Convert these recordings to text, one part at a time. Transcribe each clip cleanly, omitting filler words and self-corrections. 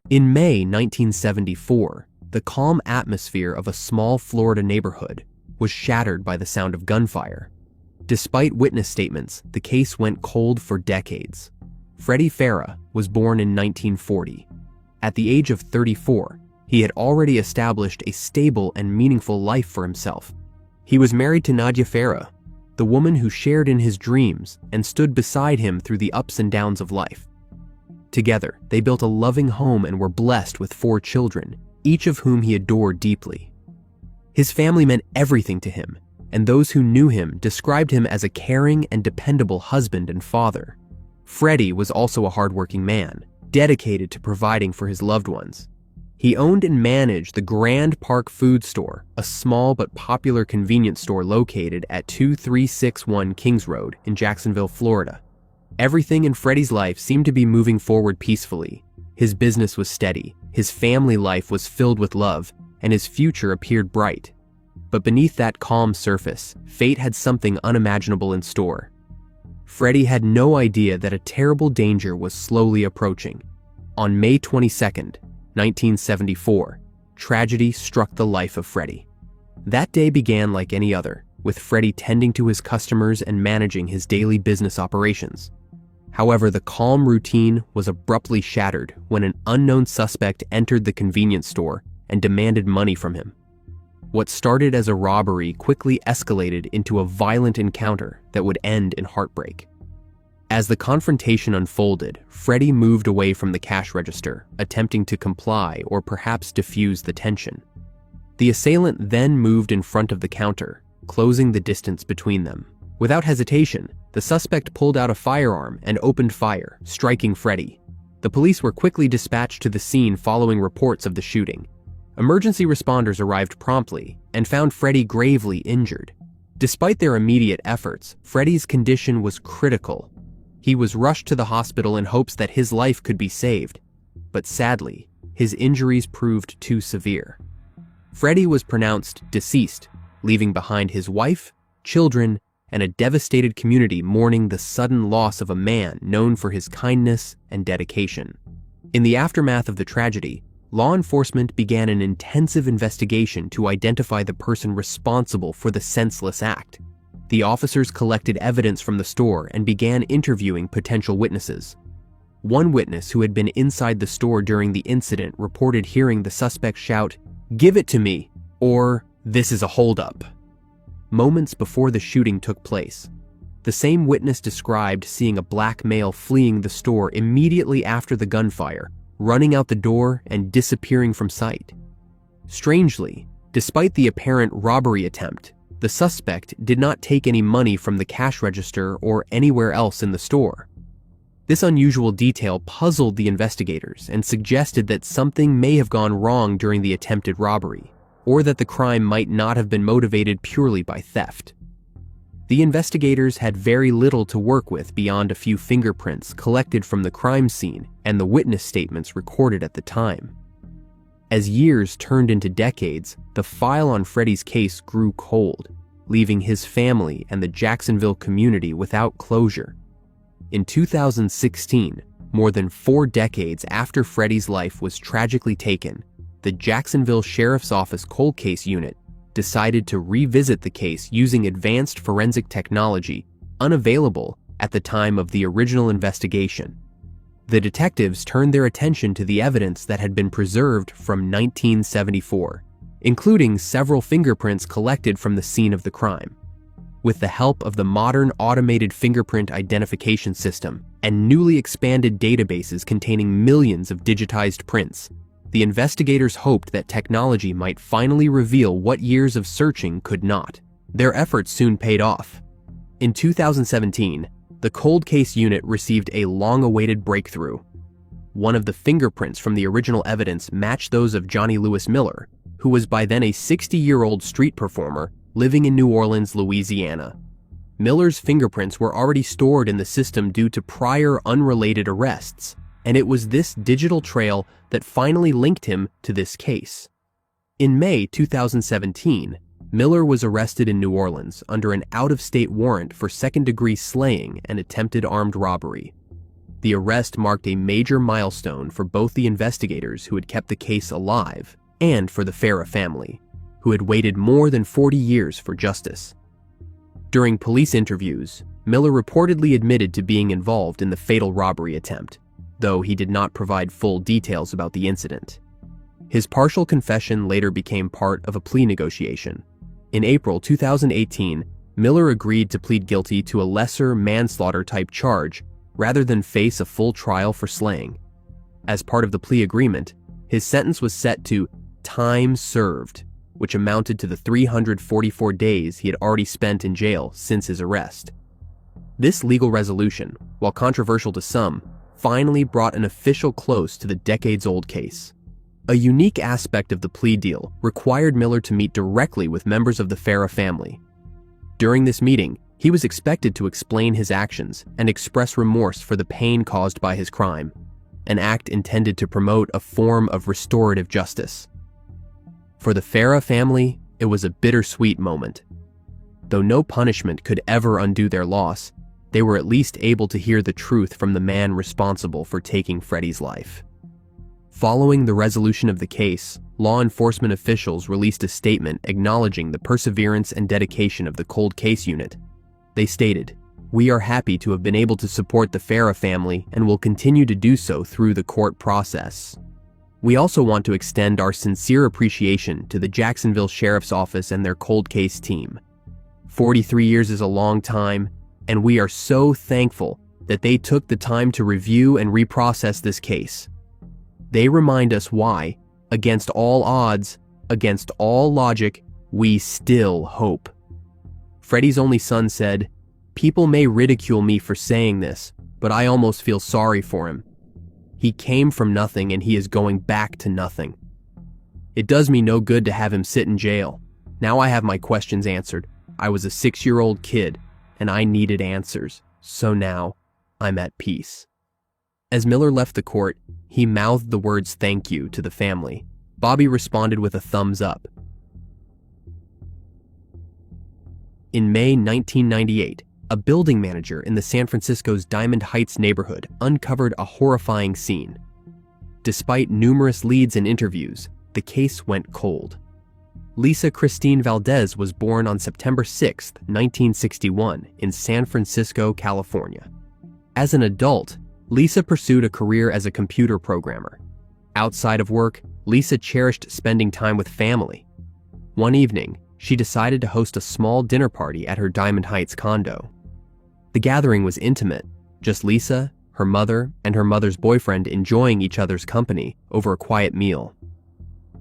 In May 1974, the calm atmosphere of a small Florida neighborhood was shattered by the sound of gunfire. Despite witness statements, the case went cold for decades. Freddie Farah was born in 1940. At the age of 34, he had already established a stable and meaningful life for himself. He was married to Nadia Farah, the woman who shared in his dreams and stood beside him through the ups and downs of life. Together, they built a loving home and were blessed with 4 children, each of whom he adored deeply. His family meant everything to him, and those who knew him described him as a caring and dependable husband and father. Freddie was also a hardworking man, dedicated to providing for his loved ones. He owned and managed the Grand Park Food Store, a small but popular convenience store located at 2361 Kings Road in Jacksonville, Florida. Everything in Freddie's life seemed to be moving forward peacefully. His business was steady, his family life was filled with love, and his future appeared bright. But beneath that calm surface, fate had something unimaginable in store. Freddie had no idea that a terrible danger was slowly approaching. On May 22, 1974, tragedy struck the life of Freddie. That day began like any other, with Freddie tending to his customers and managing his daily business operations. However, the calm routine was abruptly shattered when an unknown suspect entered the convenience store and demanded money from him. What started as a robbery quickly escalated into a violent encounter that would end in heartbreak. As the confrontation unfolded, Freddie moved away from the cash register, attempting to comply or perhaps diffuse the tension. The assailant then moved in front of the counter, closing the distance between them. Without hesitation, the suspect pulled out a firearm and opened fire, striking Freddie. The police were quickly dispatched to the scene following reports of the shooting. Emergency responders arrived promptly and found Freddie gravely injured. Despite their immediate efforts, Freddie's condition was critical. He was rushed to the hospital in hopes that his life could be saved, but sadly, his injuries proved too severe. Freddie was pronounced deceased, leaving behind his wife, children, and a devastated community mourning the sudden loss of a man known for his kindness and dedication. In the aftermath of the tragedy, law enforcement began an intensive investigation to identify the person responsible for the senseless act. The officers collected evidence from the store and began interviewing potential witnesses. One witness who had been inside the store during the incident reported hearing the suspect shout, "Give it to me," or "This is a holdup," moments before the shooting took place. The same witness described seeing a black male fleeing the store immediately after the gunfire, running out the door and disappearing from sight. Strangely, despite the apparent robbery attempt, the suspect did not take any money from the cash register or anywhere else in the store. This unusual detail puzzled the investigators and suggested that something may have gone wrong during the attempted robbery, or that the crime might not have been motivated purely by theft. The investigators had very little to work with beyond a few fingerprints collected from the crime scene and the witness statements recorded at the time. As years turned into decades, the file on Freddie's case grew cold, leaving his family and the Jacksonville community without closure. In 2016, more than 4 decades after Freddie's life was tragically taken, the Jacksonville Sheriff's Office Cold Case Unit decided to revisit the case using advanced forensic technology unavailable at the time of the original investigation. The detectives turned their attention to the evidence that had been preserved from 1974, including several fingerprints collected from the scene of the crime. With the help of the modern automated fingerprint identification system and newly expanded databases containing millions of digitized prints, the investigators hoped that technology might finally reveal what years of searching could not. Their efforts soon paid off. In 2017, the Cold Case Unit received a long-awaited breakthrough. One of the fingerprints from the original evidence matched those of Johnny Lewis Miller, who was by then a 60-year-old street performer living in New Orleans, Louisiana. Miller's fingerprints were already stored in the system due to prior unrelated arrests, and it was this digital trail that finally linked him to this case. In May 2017, Miller was arrested in New Orleans under an out-of-state warrant for second-degree slaying and attempted armed robbery. The arrest marked a major milestone for both the investigators who had kept the case alive and for the Farah family, who had waited more than 40 years for justice. During police interviews, Miller reportedly admitted to being involved in the fatal robbery attempt, though he did not provide full details about the incident. His partial confession later became part of a plea negotiation. In April 2018, Miller agreed to plead guilty to a lesser manslaughter-type charge rather than face a full trial for slaying. As part of the plea agreement, his sentence was set to time served, which amounted to the 344 days he had already spent in jail since his arrest. This legal resolution, while controversial to some, finally brought an official close to the decades-old case. A unique aspect of the plea deal required Miller to meet directly with members of the Farah family. During this meeting, he was expected to explain his actions and express remorse for the pain caused by his crime, an act intended to promote a form of restorative justice. For the Farah family, it was a bittersweet moment. Though no punishment could ever undo their loss, they were at least able to hear the truth from the man responsible for taking Freddie's life. Following the resolution of the case, law enforcement officials released a statement acknowledging the perseverance and dedication of the cold case unit. They stated, "We are happy to have been able to support the Farah family and will continue to do so through the court process. We also want to extend our sincere appreciation to the Jacksonville Sheriff's Office and their cold case team. 43 years is a long time, and we are so thankful that they took the time to review and reprocess this case. They remind us why, against all odds, against all logic, we still hope." Freddie's only son said, "People may ridicule me for saying this, but I almost feel sorry for him. He came from nothing and he is going back to nothing. It does me no good to have him sit in jail. Now I have my questions answered. I was a 6-year-old kid and I needed answers, so now I'm at peace." As Miller left the court, he mouthed the words "thank you" to the family. Bobby responded with a thumbs up. In May 1998, a building manager in the San Francisco's Diamond Heights neighborhood uncovered a horrifying scene. Despite numerous leads and interviews, the case went cold. Lisa Christine Valdez was born on September 6, 1961, in San Francisco, California. As an adult, Lisa pursued a career as a computer programmer. Outside of work, Lisa cherished spending time with family. One evening, she decided to host a small dinner party at her Diamond Heights condo. The gathering was intimate, just Lisa, her mother, and her mother's boyfriend enjoying each other's company over a quiet meal.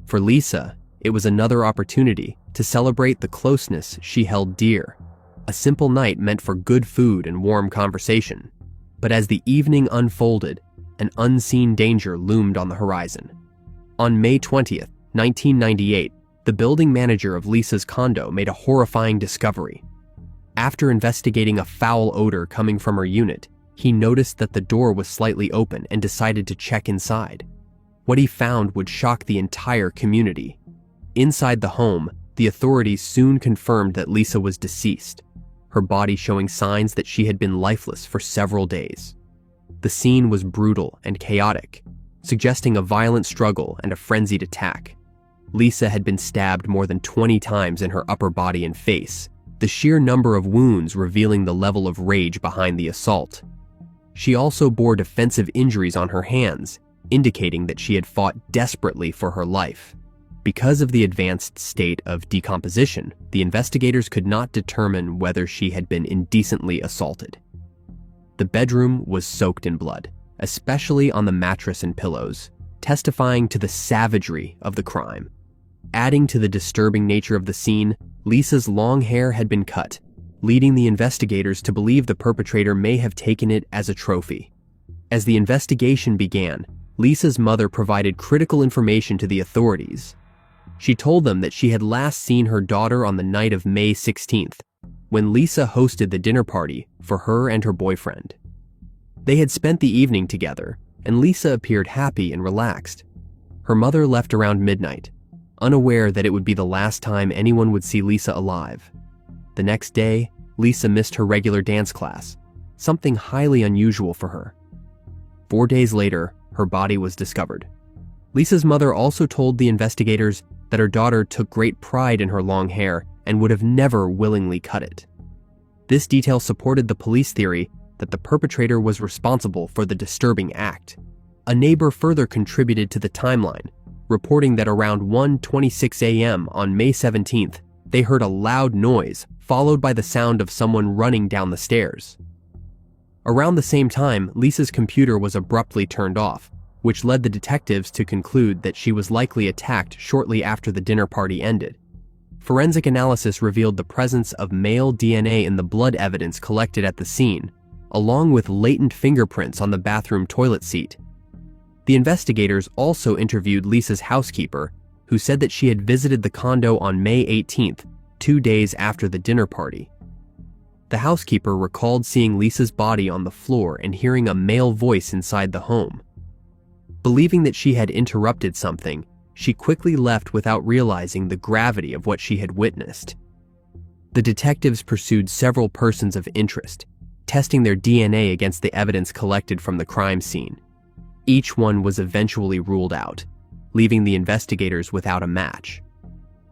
For Lisa, it was another opportunity to celebrate the closeness she held dear. A simple night meant for good food and warm conversation. But as the evening unfolded, an unseen danger loomed on the horizon. On May 20th, 1998, the building manager of Lisa's condo made a horrifying discovery. After investigating a foul odor coming from her unit, he noticed that the door was slightly open and decided to check inside. What he found would shock the entire community. Inside the home, the authorities soon confirmed that Lisa was deceased, her body showing signs that she had been lifeless for several days. The scene was brutal and chaotic, suggesting a violent struggle and a frenzied attack. Lisa had been stabbed more than 20 times in her upper body and face, the sheer number of wounds revealing the level of rage behind the assault. She also bore defensive injuries on her hands, indicating that she had fought desperately for her life. Because of the advanced state of decomposition, the investigators could not determine whether she had been indecently assaulted. The bedroom was soaked in blood, especially on the mattress and pillows, testifying to the savagery of the crime. Adding to the disturbing nature of the scene, Lisa's long hair had been cut, leading the investigators to believe the perpetrator may have taken it as a trophy. As the investigation began, Lisa's mother provided critical information to the authorities. She told them that she had last seen her daughter on the night of May 16th, when Lisa hosted the dinner party for her and her boyfriend. They had spent the evening together, and Lisa appeared happy and relaxed. Her mother left around midnight, unaware that it would be the last time anyone would see Lisa alive. The next day, Lisa missed her regular dance class, something highly unusual for her. 4 days later, her body was discovered. Lisa's mother also told the investigators that her daughter took great pride in her long hair and would have never willingly cut it. This detail supported the police theory that the perpetrator was responsible for the disturbing act. A neighbor further contributed to the timeline, reporting that around 1:26 a.m. on May 17th, they heard a loud noise followed by the sound of someone running down the stairs. Around the same time, Lisa's computer was abruptly turned off, which led the detectives to conclude that she was likely attacked shortly after the dinner party ended. Forensic analysis revealed the presence of male DNA in the blood evidence collected at the scene, along with latent fingerprints on the bathroom toilet seat. The investigators also interviewed Lisa's housekeeper, who said that she had visited the condo on May 18th, 2 days after the dinner party. The housekeeper recalled seeing Lisa's body on the floor and hearing a male voice inside the home. Believing that she had interrupted something, she quickly left without realizing the gravity of what she had witnessed. The detectives pursued several persons of interest, testing their DNA against the evidence collected from the crime scene. Each one was eventually ruled out, leaving the investigators without a match.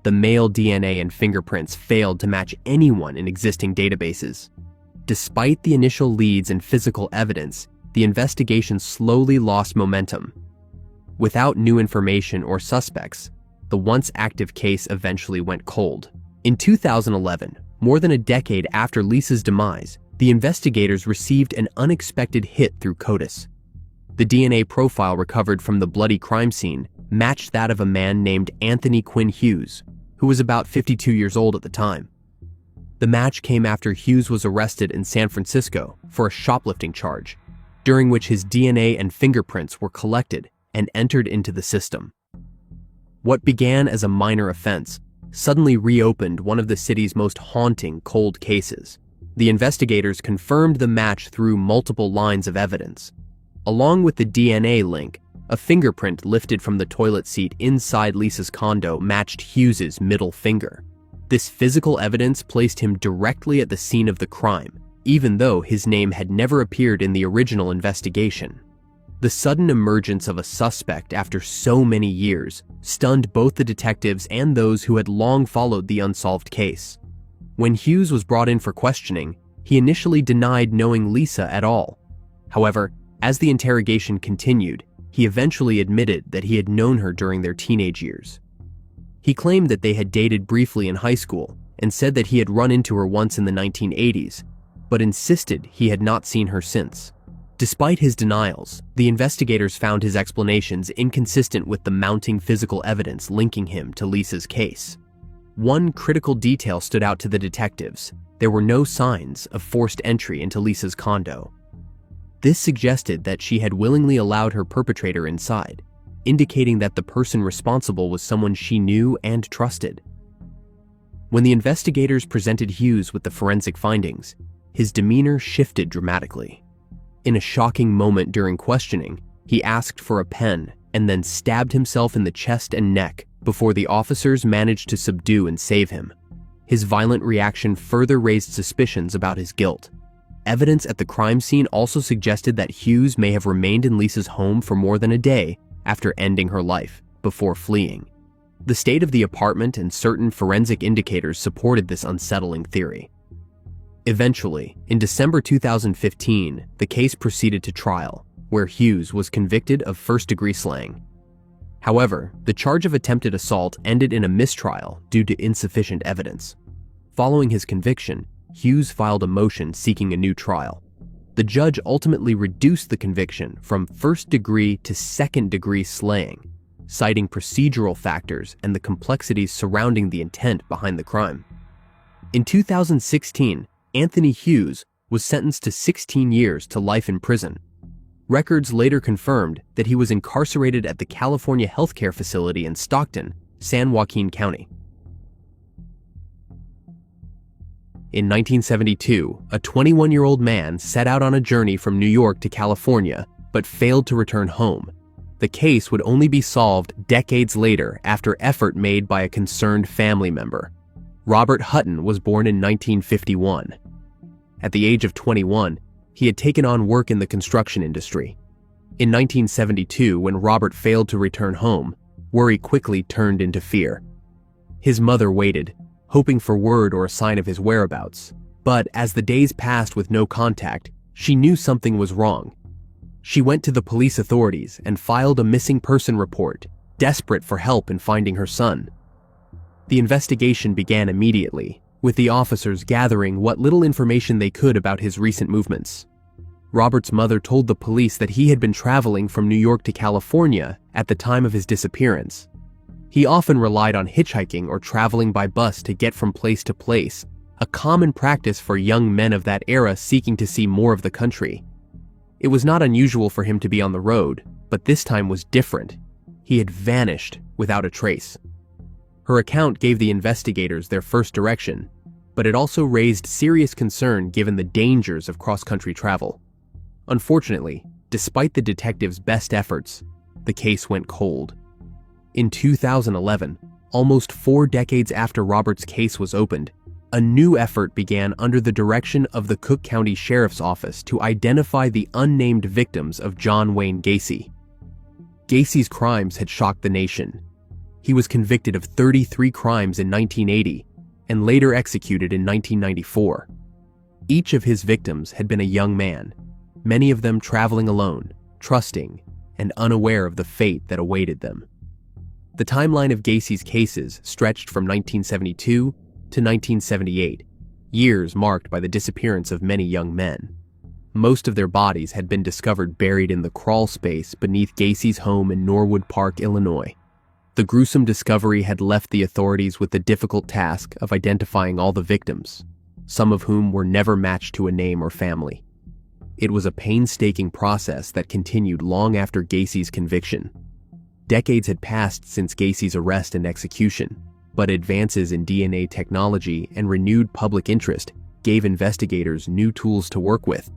The male DNA and fingerprints failed to match anyone in existing databases. Despite the initial leads and physical evidence, the investigation slowly lost momentum. Without new information or suspects, the once active case eventually went cold. In 2011, more than a decade after Lisa's demise, the investigators received an unexpected hit through CODIS. The DNA profile recovered from the bloody crime scene matched that of a man named Anthony Quinn Hughes, who was about 52 years old at the time. The match came after Hughes was arrested in San Francisco for a shoplifting charge, during which his DNA and fingerprints were collected and entered into the system. What began as a minor offense suddenly reopened one of the city's most haunting cold cases. The investigators confirmed the match through multiple lines of evidence. Along with the DNA link, a fingerprint lifted from the toilet seat inside Lisa's condo matched Hughes's middle finger. This physical evidence placed him directly at the scene of the crime, even though his name had never appeared in the original investigation. The sudden emergence of a suspect after so many years stunned both the detectives and those who had long followed the unsolved case. When Hughes was brought in for questioning, he initially denied knowing Lisa at all. However, as the interrogation continued, he eventually admitted that he had known her during their teenage years. He claimed that they had dated briefly in high school and said that he had run into her once in the 1980s, but insisted he had not seen her since. Despite his denials, the investigators found his explanations inconsistent with the mounting physical evidence linking him to Lisa's case. One critical detail stood out to the detectives: there were no signs of forced entry into Lisa's condo. This suggested that she had willingly allowed her perpetrator inside, indicating that the person responsible was someone she knew and trusted. When the investigators presented Hughes with the forensic findings, his demeanor shifted dramatically. In a shocking moment during questioning, he asked for a pen and then stabbed himself in the chest and neck before the officers managed to subdue and save him. His violent reaction further raised suspicions about his guilt. Evidence at the crime scene also suggested that Hughes may have remained in Lisa's home for more than a day after ending her life, before fleeing. The state of the apartment and certain forensic indicators supported this unsettling theory. Eventually, in December 2015, the case proceeded to trial, where Hughes was convicted of first-degree slaying. However, the charge of attempted assault ended in a mistrial due to insufficient evidence. Following his conviction, Hughes filed a motion seeking a new trial. The judge ultimately reduced the conviction from first-degree to second-degree slaying, citing procedural factors and the complexities surrounding the intent behind the crime. In 2016, Anthony Hughes was sentenced to 16 years to life in prison. Records later confirmed that he was incarcerated at the California healthcare facility in Stockton, San Joaquin County. In 1972, a 21-year-old man set out on a journey from New York to California, but failed to return home. The case would only be solved decades later after effort made by a concerned family member. Robert Hutton was born in 1951. At the age of 21, he had taken on work in the construction industry. In 1972, when Robert failed to return home, worry quickly turned into fear. His mother waited, hoping for word or a sign of his whereabouts, but as the days passed with no contact, she knew something was wrong. She went to the police authorities and filed a missing person report, desperate for help in finding her son. The investigation began immediately, with the officers gathering what little information they could about his recent movements. Robert's mother told the police that he had been traveling from New York to California at the time of his disappearance. He often relied on hitchhiking or traveling by bus to get from place to place, a common practice for young men of that era seeking to see more of the country. It was not unusual for him to be on the road, but this time was different. He had vanished without a trace. Her account gave the investigators their first direction, but it also raised serious concern given the dangers of cross-country travel. Unfortunately, despite the detectives' best efforts, the case went cold. In 2011, almost 4 decades after Robert's case was opened, a new effort began under the direction of the Cook County Sheriff's Office to identify the unnamed victims of John Wayne Gacy. Gacy's crimes had shocked the nation. He was convicted of 33 crimes in 1980 and later executed in 1994. Each of his victims had been a young man, many of them traveling alone, trusting, and unaware of the fate that awaited them. The timeline of Gacy's cases stretched from 1972 to 1978, years marked by the disappearance of many young men. Most of their bodies had been discovered buried in the crawl space beneath Gacy's home in Norwood Park, Illinois. The gruesome discovery had left the authorities with the difficult task of identifying all the victims, some of whom were never matched to a name or family. It was a painstaking process that continued long after Gacy's conviction. Decades had passed since Gacy's arrest and execution, but advances in DNA technology and renewed public interest gave investigators new tools to work with.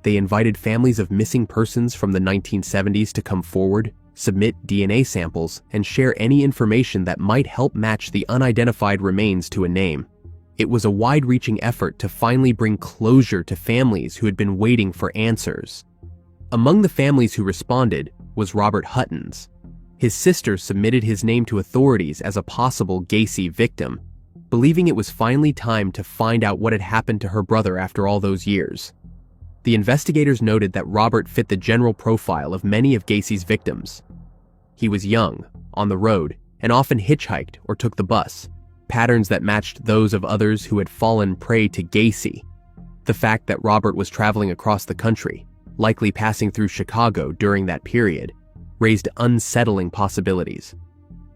They invited families of missing persons from the 1970s to come forward, submit DNA samples, and share any information that might help match the unidentified remains to a name. It was a wide-reaching effort to finally bring closure to families who had been waiting for answers. Among the families who responded was Robert Hutton's. His sister submitted his name to authorities as a possible Gacy victim, believing it was finally time to find out what had happened to her brother after all those years. The investigators noted that Robert fit the general profile of many of Gacy's victims. He was young, on the road, and often hitchhiked or took the bus, patterns that matched those of others who had fallen prey to Gacy. The fact that Robert was traveling across the country, likely passing through Chicago during that period, raised unsettling possibilities.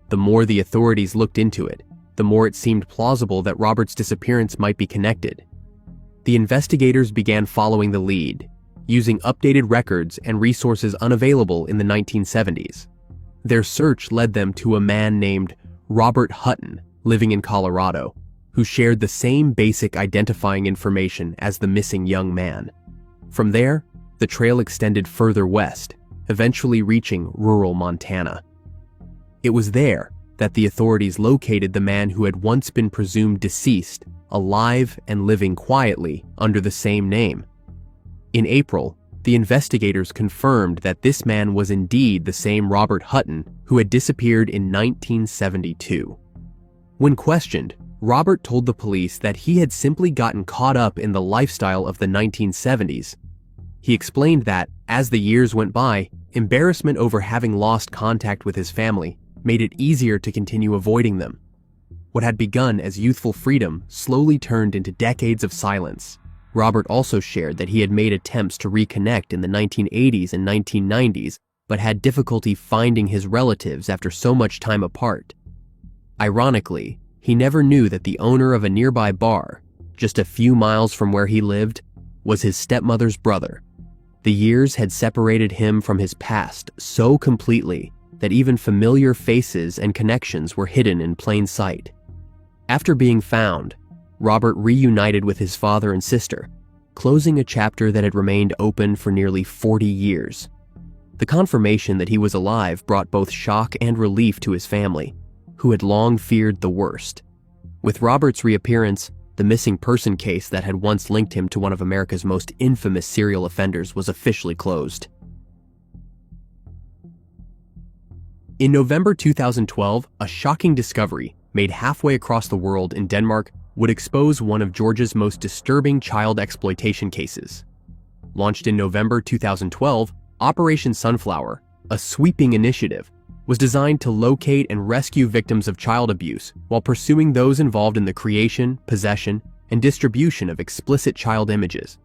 The more the authorities looked into it, the more it seemed plausible that Robert's disappearance might be connected. The investigators began following the lead, using updated records and resources unavailable in the 1970s. Their search led them to a man named Robert Hutton, living in Colorado, who shared the same basic identifying information as the missing young man. From there, the trail extended further west, eventually reaching rural Montana. It was there that the authorities located the man who had once been presumed deceased, alive and living quietly under the same name. In April, the investigators confirmed that this man was indeed the same Robert Hutton who had disappeared in 1972. When questioned, Robert told the police that he had simply gotten caught up in the lifestyle of the 1970s. He explained that, as the years went by, embarrassment over having lost contact with his family made it easier to continue avoiding them. What had begun as youthful freedom slowly turned into decades of silence. Robert also shared that he had made attempts to reconnect in the 1980s and 1990s, but had difficulty finding his relatives after so much time apart. Ironically, he never knew that the owner of a nearby bar, just a few miles from where he lived, was his stepmother's brother. The years had separated him from his past so completely that even familiar faces and connections were hidden in plain sight. After being found, Robert reunited with his father and sister, closing a chapter that had remained open for nearly 40 years. The confirmation that he was alive brought both shock and relief to his family, who had long feared the worst. With Robert's reappearance, the missing person case that had once linked him to one of America's most infamous serial offenders was officially closed. In November 2012, a shocking discovery made halfway across the world in Denmark would expose one of Georgia's most disturbing child exploitation cases. Launched in November 2012, Operation Sunflower, a sweeping initiative, was designed to locate and rescue victims of child abuse while pursuing those involved in the creation, possession, and distribution of explicit child images.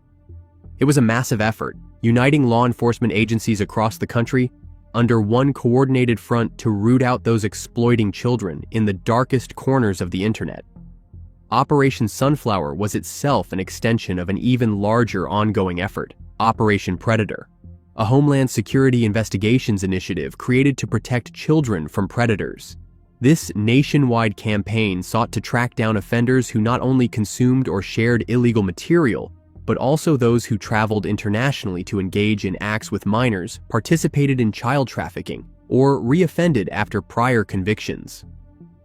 It was a massive effort, uniting law enforcement agencies across the country under one coordinated front to root out those exploiting children in the darkest corners of the internet. Operation Sunflower was itself an extension of an even larger ongoing effort, Operation Predator, a Homeland Security investigations initiative created to protect children from predators. This nationwide campaign sought to track down offenders who not only consumed or shared illegal material, but also those who traveled internationally to engage in acts with minors, participated in child trafficking, or reoffended after prior convictions.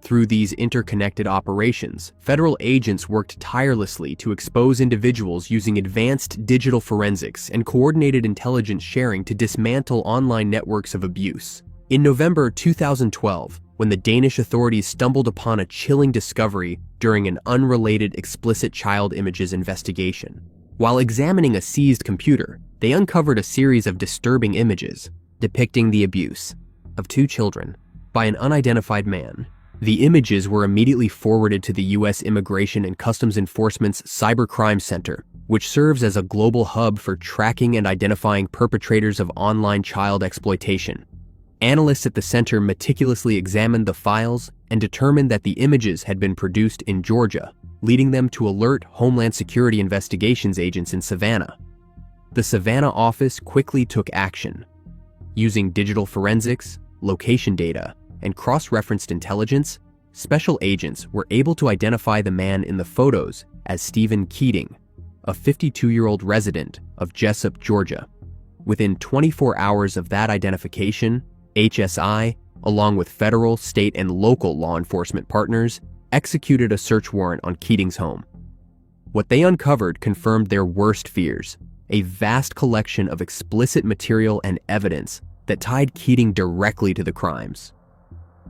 Through these interconnected operations, federal agents worked tirelessly to expose individuals using advanced digital forensics and coordinated intelligence sharing to dismantle online networks of abuse. In November 2012, when the Danish authorities stumbled upon a chilling discovery during an unrelated explicit child images investigation. While examining a seized computer, they uncovered a series of disturbing images depicting the abuse of 2 children by an unidentified man. The images were immediately forwarded to the U.S. Immigration and Customs Enforcement's Cybercrime Center, which serves as a global hub for tracking and identifying perpetrators of online child exploitation. Analysts at the center meticulously examined the files and determined that the images had been produced in Georgia, leading them to alert Homeland Security investigations agents in Savannah. The Savannah office quickly took action. Using digital forensics, location data, and cross-referenced intelligence, special agents were able to identify the man in the photos as Stephen Keating, a 52-year-old resident of Jessup, Georgia. Within 24 hours of that identification, HSI, along with federal, state, and local law enforcement partners, executed a search warrant on Keating's home. What they uncovered confirmed their worst fears, a vast collection of explicit material and evidence that tied Keating directly to the crimes.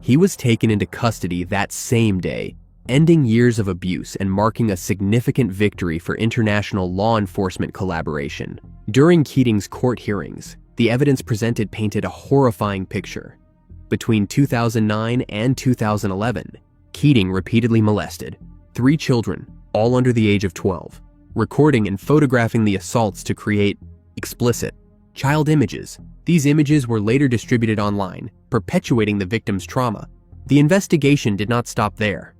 He was taken into custody that same day, ending years of abuse and marking a significant victory for international law enforcement collaboration. During Keating's court hearings, the evidence presented painted a horrifying picture. Between 2009 and 2011, Keating repeatedly molested 3 children, all under the age of 12, recording and photographing the assaults to create explicit child images. These images were later distributed online, perpetuating the victim's trauma. The investigation did not stop there.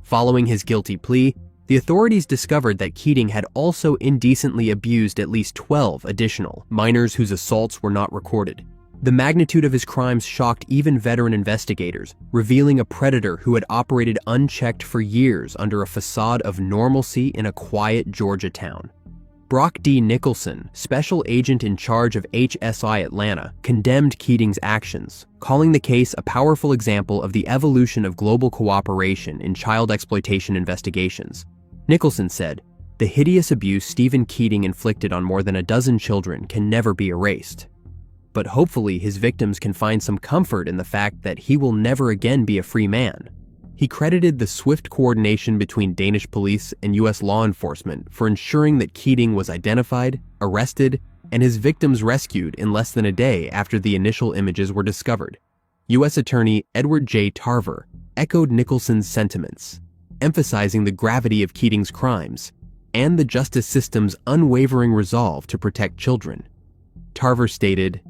Following his guilty plea, the authorities discovered that Keating had also indecently abused at least 12 additional minors whose assaults were not recorded. The magnitude of his crimes shocked even veteran investigators, revealing a predator who had operated unchecked for years under a facade of normalcy in a quiet Georgia town. Brock D. Nicholson, special agent in charge of HSI Atlanta, condemned Keating's actions, calling the case a powerful example of the evolution of global cooperation in child exploitation investigations. Nicholson said, "The hideous abuse Stephen Keating inflicted on more than a dozen children can never be erased. But hopefully his victims can find some comfort in the fact that he will never again be a free man." He credited the swift coordination between Danish police and U.S. law enforcement for ensuring that Keating was identified, arrested, and his victims rescued in less than a day after the initial images were discovered. U.S. Attorney Edward J. Tarver echoed Nicholson's sentiments, emphasizing the gravity of Keating's crimes and the justice system's unwavering resolve to protect children. Tarver stated,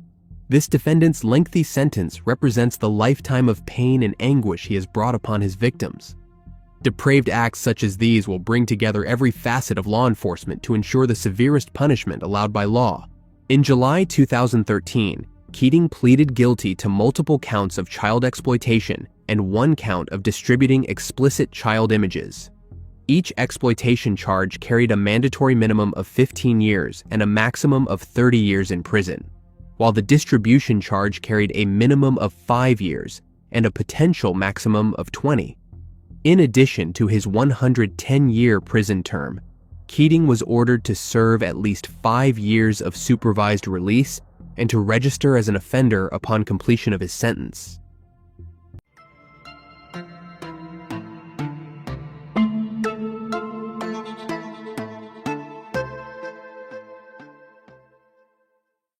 "This defendant's lengthy sentence represents the lifetime of pain and anguish he has brought upon his victims. Depraved acts such as these will bring together every facet of law enforcement to ensure the severest punishment allowed by law." In July 2013, Keating pleaded guilty to multiple counts of child exploitation and 1 count of distributing explicit child images. Each exploitation charge carried a mandatory minimum of 15 years and a maximum of 30 years in prison, while the distribution charge carried a minimum of 5 years and a potential maximum of 20. In addition to his 110-year prison term, Keating was ordered to serve at least 5 years of supervised release and to register as an offender upon completion of his sentence.